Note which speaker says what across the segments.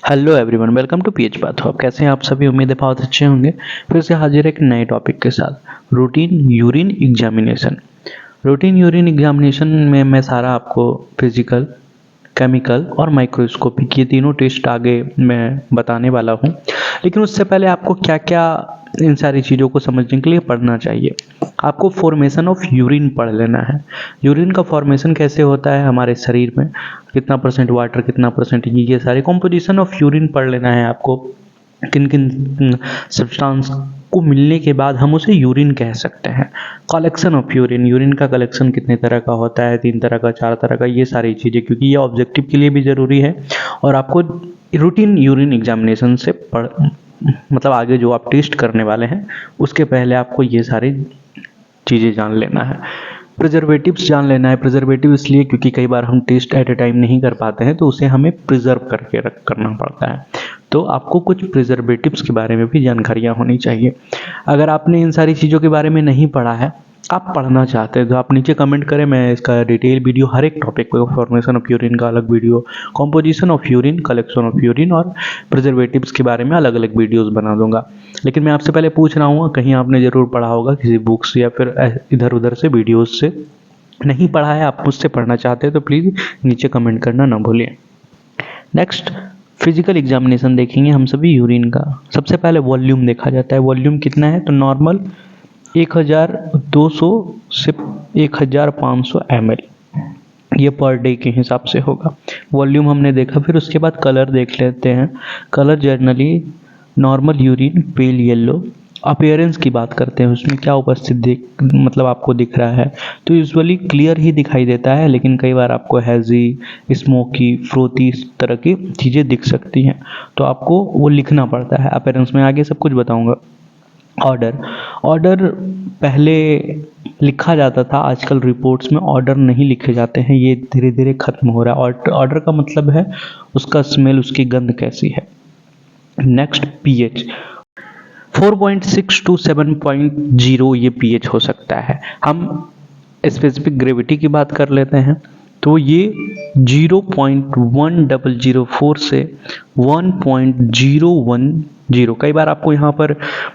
Speaker 1: Hello everyone, welcome to PH बात। आप कैसे हैं? आप सभी उम्मीद है बहुत अच्छे होंगे। फिर से हाजिर है एक नए टॉपिक के साथ, routine urine examination. Routine urine examination में मैं सारा आपको फिजिकल, केमिकल और माइक्रोस्कोपिक ये तीनों टेस्ट आगे मैं बताने वाला हूँ। लेकिन उससे पहले आपको क्या क्या इन सारी चीज़ों को समझने के लिए पढ़ना चाहिए। आपको फॉर्मेशन ऑफ यूरिन पढ़ लेना है। यूरिन का फॉर्मेशन कैसे होता है हमारे शरीर में, कितना परसेंट वाटर, कितना परसेंट ये सारे कॉम्पोजिशन ऑफ यूरिन पढ़ लेना है आपको। किन किन सब्सटेंस को मिलने के बाद हम उसे यूरिन कह सकते हैं। कलेक्शन ऑफ यूरिन, यूरिन का कलेक्शन कितने तरह का होता है, 3 तरह का, 4 तरह का, ये सारी चीज़ें, क्योंकि ये ऑब्जेक्टिव के लिए भी ज़रूरी है। और आपको रूटीन यूरिन एग्जामिनेशन से मतलब आगे जो आप टेस्ट करने वाले हैं उसके पहले आपको ये सारी चीज़ें जान लेना है। प्रिजर्वेटिव्स जान लेना है। प्रिजर्वेटिव इसलिए क्योंकि कई बार हम टेस्ट एट ए टाइम नहीं कर पाते हैं, तो उसे हमें प्रिजर्व करके करना पड़ता है। तो आपको कुछ प्रिजर्वेटिव्स के बारे में भी जानकारियाँ होनी चाहिए। अगर आपने इन सारी चीज़ों के बारे में नहीं पढ़ा है, आप पढ़ना चाहते हैं, तो आप नीचे कमेंट करें। मैं इसका डिटेल वीडियो हर एक टॉपिक पे, फॉर्मेशन ऑफ यूरिन का अलग video, composition of urine, collection of urine और प्रिजर्वेटिव्स के बारे में अलग अलग वीडियोस बना दूंगा। लेकिन मैं आपसे पहले पूछ रहा हूँ, कहीं आपने ज़रूर पढ़ा होगा किसी बुक्स या फिर इधर उधर से वीडियोज़ से। नहीं पढ़ा है, आप मुझसे पढ़ना चाहते हैं, तो प्लीज़ नीचे कमेंट करना ना भूलिए। नेक्स्ट, फिजिकल एग्जामिनेशन देखेंगे हम सभी यूरिन का। सबसे पहले वॉल्यूम देखा जाता है। वॉल्यूम कितना है? तो नॉर्मल 1200 से 1500 ml, ये पर डे के हिसाब से होगा। वॉल्यूम हमने देखा। फिर उसके बाद कलर देख लेते हैं। Colour generally normal urine pale yellow. Appearance की बात करते हैं, उसमें क्या उपस्थित मतलब आपको दिख रहा है, तो यूजुअली क्लियर ही दिखाई देता है, लेकिन कई बार आपको हैज़ी, स्मोकी, फ्रोथी इस तरह की चीज़ें दिख सकती हैं, तो आपको वो लिखना पड़ता है अपीयरेंस में। आगे सब कुछ बताऊंगा। ऑर्डर पहले लिखा जाता था, आजकल रिपोर्ट्स में ऑर्डर नहीं लिखे जाते हैं, ये धीरे धीरे खत्म हो रहा है। ऑर्डर का मतलब है उसका स्मेल, उसकी गंध कैसी है। नेक्स्ट, पीएच 4.6 टू 7.0 ये पीएच हो सकता है। हम स्पेसिफिक ग्रेविटी की बात कर लेते हैं, तो ये 0.1004 से 1.010, कई बार आपको यहाँ पर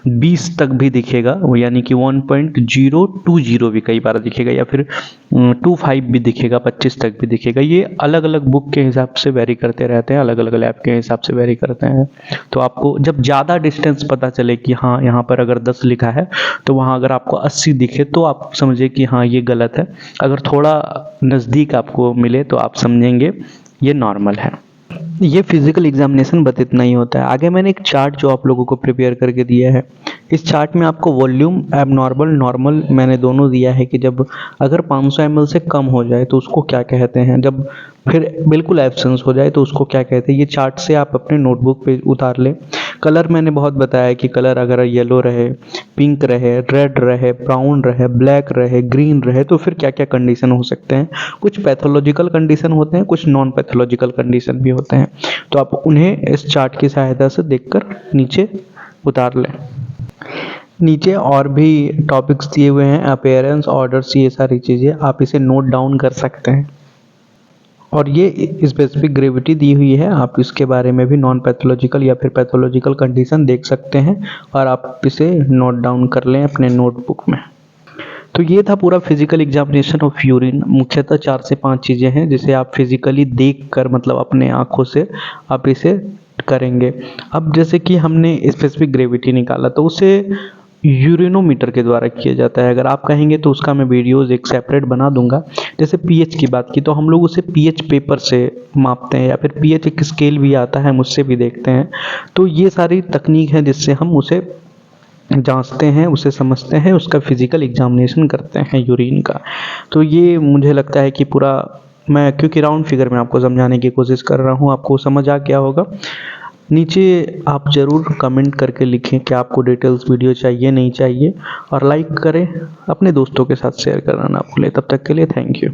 Speaker 1: 20 तक भी दिखेगा, यानी कि 1.020 भी कई बार दिखेगा, या फिर 25 भी दिखेगा, 25 तक भी दिखेगा। ये अलग अलग बुक के हिसाब से वेरी करते रहते हैं, अलग अलग लैब के हिसाब से वेरी करते हैं। तो आपको जब ज़्यादा डिस्टेंस पता चले कि हाँ यहाँ पर अगर 10 लिखा है, तो वहाँ अगर आपको 80 दिखे तो आप समझे कि हाँ ये गलत है। अगर थोड़ा नज़दीक आपको मिले तो आप समझेंगे ये नॉर्मल है। ये फिजिकल एग्जामिनेशन बस इतना ही होता है। आगे मैंने एक चार्ट जो आप लोगों को प्रिपेयर करके दिया है। इस चार्ट में आपको वॉल्यूम, एबनॉर्मल, नॉर्मल मैंने दोनों दिया है कि जब अगर 500 ml से कम हो जाए तो उसको क्या कहते हैं, जब फिर बिल्कुल एब्सेंस हो जाए तो उसको क्या कहते हैं। ये चार्ट से आप अपने नोटबुक पे उतार लें। कलर मैंने बहुत बताया कि कलर अगर येलो रहे, पिंक रहे, रेड रहे, ब्राउन रहे, ब्लैक रहे, ग्रीन रहे, तो फिर क्या क्या कंडीशन हो सकते हैं। कुछ पैथोलॉजिकल कंडीशन होते हैं, कुछ नॉन पैथोलॉजिकल कंडीशन भी होते हैं, तो आप उन्हें इस चार्ट की सहायता से देखकर नीचे उतार लें। नीचे और भी टॉपिक्स दिए हुए हैं, अपीयरेंस, ऑर्डर्स, ये सारी चीज़ें आप इसे नोट डाउन कर सकते हैं। और ये स्पेसिफिक ग्रेविटी दी हुई है, आप इसके बारे में भी नॉन पैथोलॉजिकल या फिर पैथोलॉजिकल कंडीशन देख सकते हैं, और आप इसे नोट डाउन कर लें अपने नोटबुक में। तो ये था पूरा फिजिकल एग्जामिनेशन ऑफ यूरिन। मुख्यतः 4 से 5 चीज़ें हैं जिसे आप फिजिकली देखकर, मतलब अपने आँखों से आप इसे करेंगे। अब जैसे कि हमने स्पेसिफिक ग्रेविटी निकाला, तो उसे यूरिनोमीटर के द्वारा किया जाता है। अगर आप कहेंगे तो उसका मैं वीडियोज़ एक सेपरेट बना दूंगा। जैसे पीएच की बात की, तो हम लोग उसे पीएच पेपर से मापते हैं, या फिर पीएच एक स्केल भी आता है, मुझसे भी देखते हैं। तो ये सारी तकनीक है जिससे हम उसे जांचते हैं, उसे समझते हैं, उसका फिजिकल एग्जामिनेशन करते हैं यूरिन का। तो ये मुझे लगता है कि पूरा, मैं क्योंकि राउंड फिगर में आपको समझाने की कोशिश कर रहा हूँ, आपको समझ आ गया होगा। नीचे आप ज़रूर कमेंट करके लिखें कि आपको डिटेल्स वीडियो चाहिए, नहीं चाहिए, और लाइक करें, अपने दोस्तों के साथ शेयर करना ना भूलें। तब तक के लिए थैंक यू।